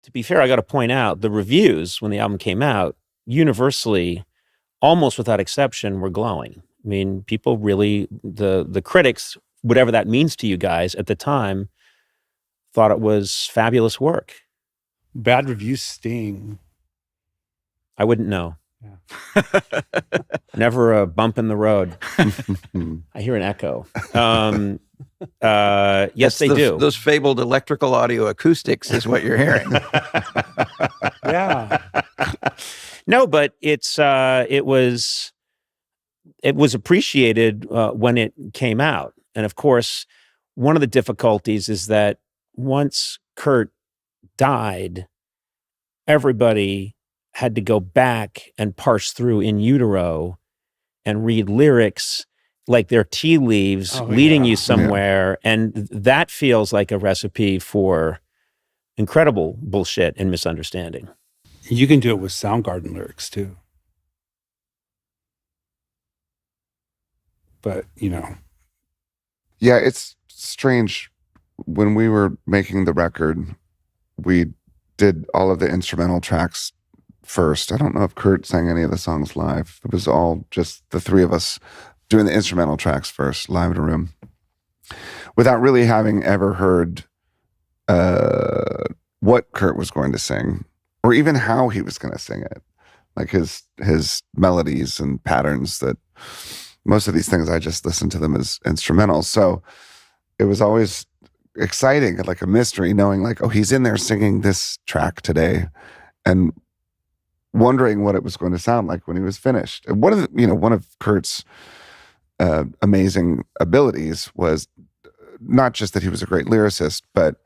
to be fair, I got to point out the reviews when the album came out, universally, almost without exception, were glowing. I mean, people really, the critics, whatever that means to you guys at the time, thought it was fabulous work. Bad reviews sting. I wouldn't know. Yeah. Never a bump in the road. I hear an echo. Yes, they do. Those fabled electrical audio acoustics is what you're hearing. Yeah. No, but it was appreciated when it came out. And of course, one of the difficulties is that once Kurt died, everybody had to go back and parse through in utero and read lyrics like they're tea leaves leading you somewhere. Yeah. And that feels like a recipe for incredible bullshit and misunderstanding. You can do it with Soundgarden lyrics too. But, Yeah, it's strange. When we were making the record, we did all of the instrumental tracks first. I don't know if Kurt sang any of the songs live. It was all just the three of us doing the instrumental tracks first, live in a room, without really having ever heard what Kurt was going to sing, or even how he was going to sing it, like his melodies and patterns. That most of these things, I just listened to them as instrumentals. So it was always exciting, like a mystery, knowing like, oh, he's in there singing this track today, and wondering what it was going to sound like when he was finished. And one of Kurt's amazing abilities was not just that he was a great lyricist, but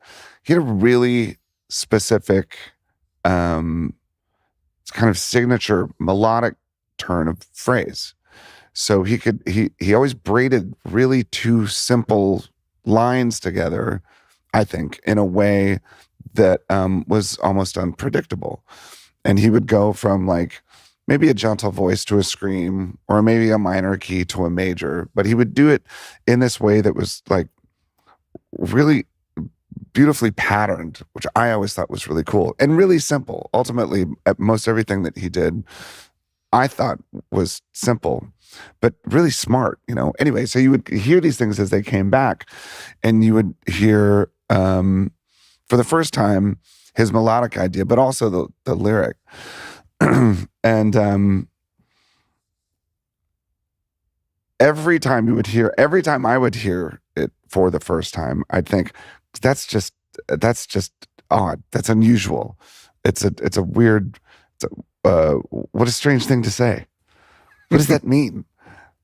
he had a really specific kind of signature melodic turn of phrase. So he always braided really two simple lines together, I think, in a way that was almost unpredictable. And he would go from like maybe a gentle voice to a scream, or maybe a minor key to a major, but he would do it in this way that was like really beautifully patterned, which I always thought was really cool and really simple. Ultimately, most everything that he did, I thought was simple, but really smart, Anyway, so you would hear these things as they came back, and you would hear, for the first time, his melodic idea, but also the lyric. And every time I would hear it for the first time, I'd think, that's just odd. That's unusual. It's a weird, what a strange thing to say. What does that mean?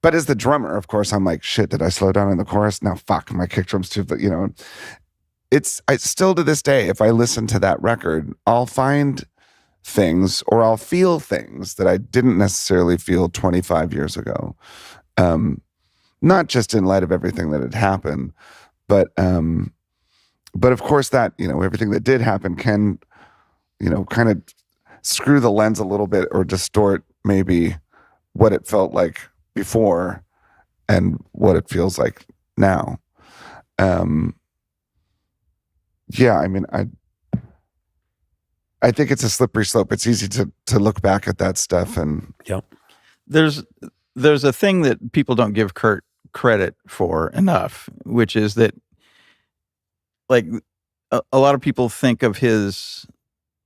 But as the drummer, of course, I'm like, shit, did I slow down in the chorus? Now, fuck, my kick drum's too, but I still to this day, if I listen to that record, I'll find things or I'll feel things that I didn't necessarily feel 25 years ago. Not just in light of everything that had happened, but of course that, everything that did happen can, kind of screw the lens a little bit or distort maybe what it felt like before and what it feels like now. Yeah, I mean, I think it's a slippery slope. It's easy to look back at that stuff and There's a thing that people don't give Kurt credit for enough, which is that like a lot of people think of his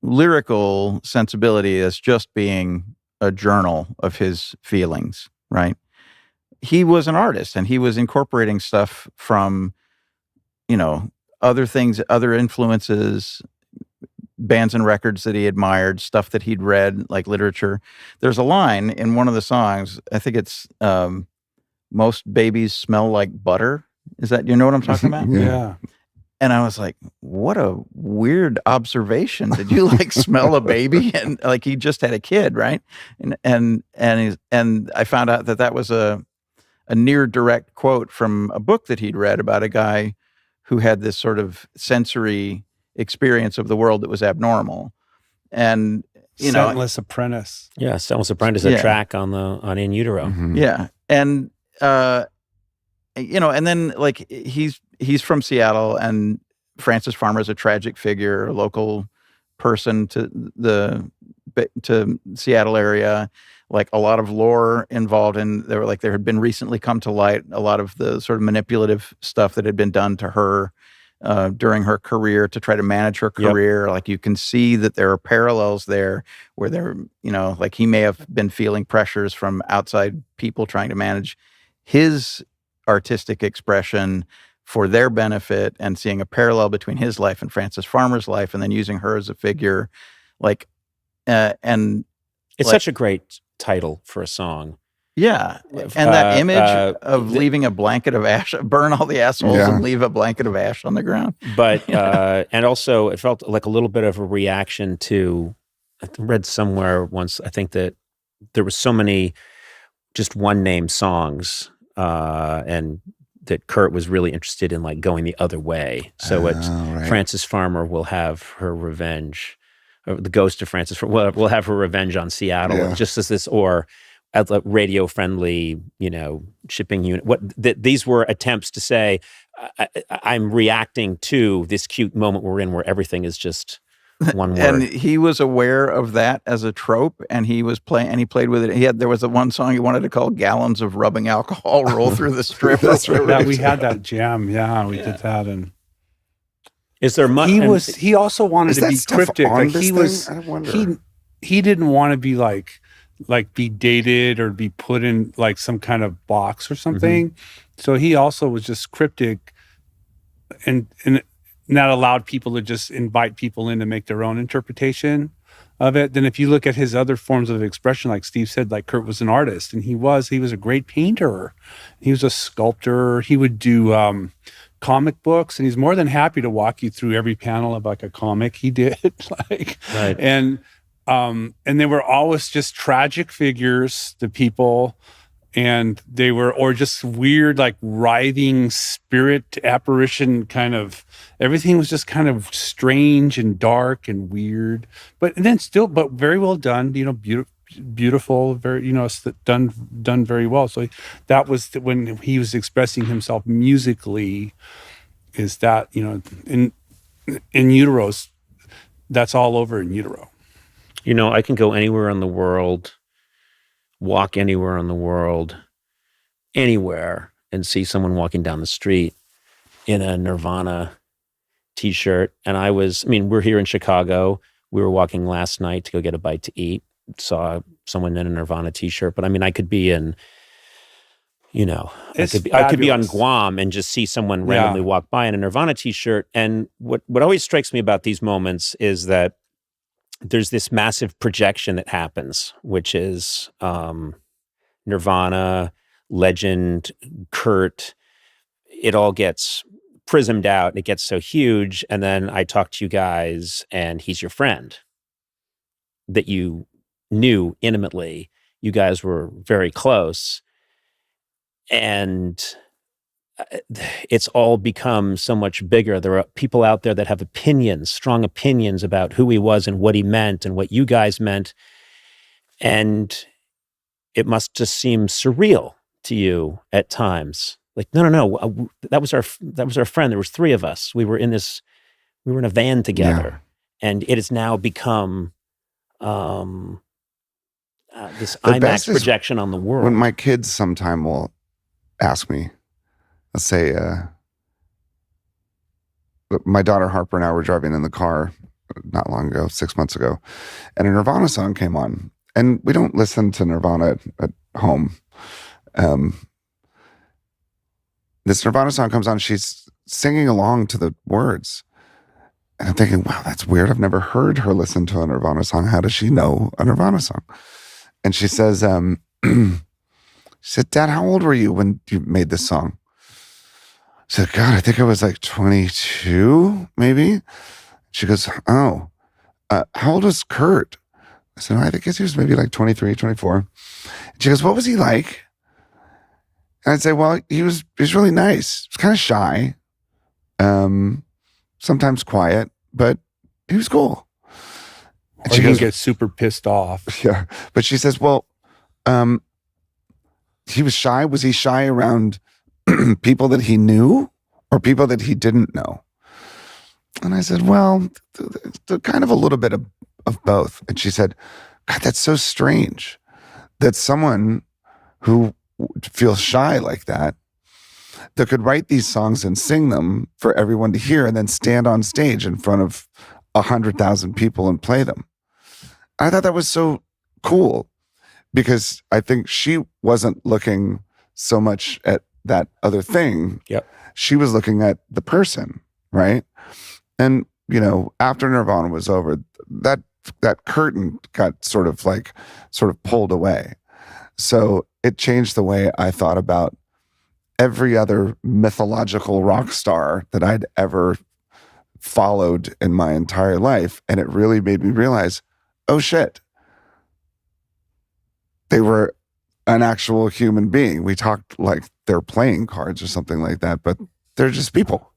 lyrical sensibility as just being a journal of his feelings, right? He was an artist and he was incorporating stuff from, other things, other influences, bands and records that he admired, stuff that he'd read, like literature. There's a line in one of the songs, I think it's most babies smell like butter. Is that, you know what I'm talking about? Yeah. And I was like, what a weird observation. Did you like smell a baby? And like he just had a kid, right? And I found out that was a near direct quote from a book that he'd read about a guy who had this sort of sensory experience of the world that was abnormal. And Scentless Apprentice. Yeah, Scentless Apprentice, a track on In Utero. Mm-hmm. Yeah. And and then like he's from Seattle, and Francis Farmer's a tragic figure, a local person to Seattle area. Like a lot of lore involved in there had been recently come to light a lot of the sort of manipulative stuff that had been done to her during her career to try to manage her career. Like you can see that there are parallels there where there, like he may have been feeling pressures from outside people trying to manage his artistic expression for their benefit, and seeing a parallel between his life and Frances Farmer's life, and then using her as a figure, and it's such a great title for a song. Yeah, and that image of leaving a blanket of ash, burn all the assholes and leave a blanket of ash on the ground. But and also it felt like a little bit of a reaction to, I read somewhere once, I think that there were so many just one name songs, and that Kurt was really interested in like going the other way. So Frances Farmer will have her revenge, or the ghost of Frances will have her revenge on Seattle, just as this, or as a radio-friendly, shipping unit. These were attempts to say, I'm reacting to this cute moment we're in, where everything is just one word. And he was aware of that as a trope, and he was he played with it. There was one song he wanted to call "Gallons of Rubbing Alcohol Roll Through the Strip." That's right. We had that jam. Yeah, we did that, and. Is there much? He also wanted to be cryptic. Like he didn't want to be like be dated or be put in like some kind of box or something. So he also was just cryptic, and that allowed people to just invite people in to make their own interpretation of it. Then if you look at his other forms of expression, like Steve said, like Kurt was an artist, and he was a great painter. He was a sculptor. He would do comic books, and he's more than happy to walk you through every panel of like a comic he did. And they were always just tragic figures, the people, and they were, or just weird, like writhing spirit apparition kind of, everything was just kind of strange and dark and weird, but very well done, beautiful, very, done very well. So that was when he was expressing himself musically, is that, in Utero's, that's all over In Utero. I can go anywhere in the world, walk anywhere in the world, anywhere, and see someone walking down the street in a Nirvana t-shirt. And we're here in Chicago. We were walking last night to go get a bite to eat. Saw someone in a Nirvana t-shirt, but I could be in, I could be on Guam and just see someone randomly walk by in a Nirvana t-shirt. And what always strikes me about these moments is that there's this massive projection that happens, which is Nirvana, Legend, Kurt. It all gets prismed out. It gets so huge, and then I talk to you guys, and he's your friend that you knew intimately. You guys were very close, and it's all become so much bigger. There are people out there that have opinions, strong opinions about who he was and what he meant and what you guys meant, and it must just seem surreal to you at times. Like, no, that was our friend. There was three of us. We were in a van together, and it has now become this IMAX projection on the world. When my kids sometime will ask me, let's say, my daughter Harper and I were driving in the car not long ago, 6 months ago, and a Nirvana song came on. And we don't listen to Nirvana at home. This Nirvana song comes on, she's singing along to the words. And I'm thinking, wow, that's weird. I've never heard her listen to a Nirvana song. How does she know a Nirvana song? And she says, she said, Dad, how old were you when you made this song? I said, God, I think I was like 22, maybe. She goes, oh, how old was Kurt? I said, I think he was maybe like 23, 24. And she goes, what was he like? And I'd say, well, he was really nice. He was kind of shy, sometimes quiet, but he was cool. And she gets super pissed off. Yeah. But she says, well, he was shy. Was he shy around people that he knew or people that he didn't know? And I said, well, kind of a little bit of both. And she said, God, that's so strange that someone who feels shy like that could write these songs and sing them for everyone to hear and then stand on stage in front of 100,000 people and play them. I thought that was so cool because I think she wasn't looking so much at that other thing. Yep. She was looking at the person, right? And, after Nirvana was over, that curtain got sort of pulled away. So it changed the way I thought about every other mythological rock star that I'd ever followed in my entire life. And it really made me realize, oh shit, they were an actual human being. We talked like they're playing cards or something like that, but they're just people.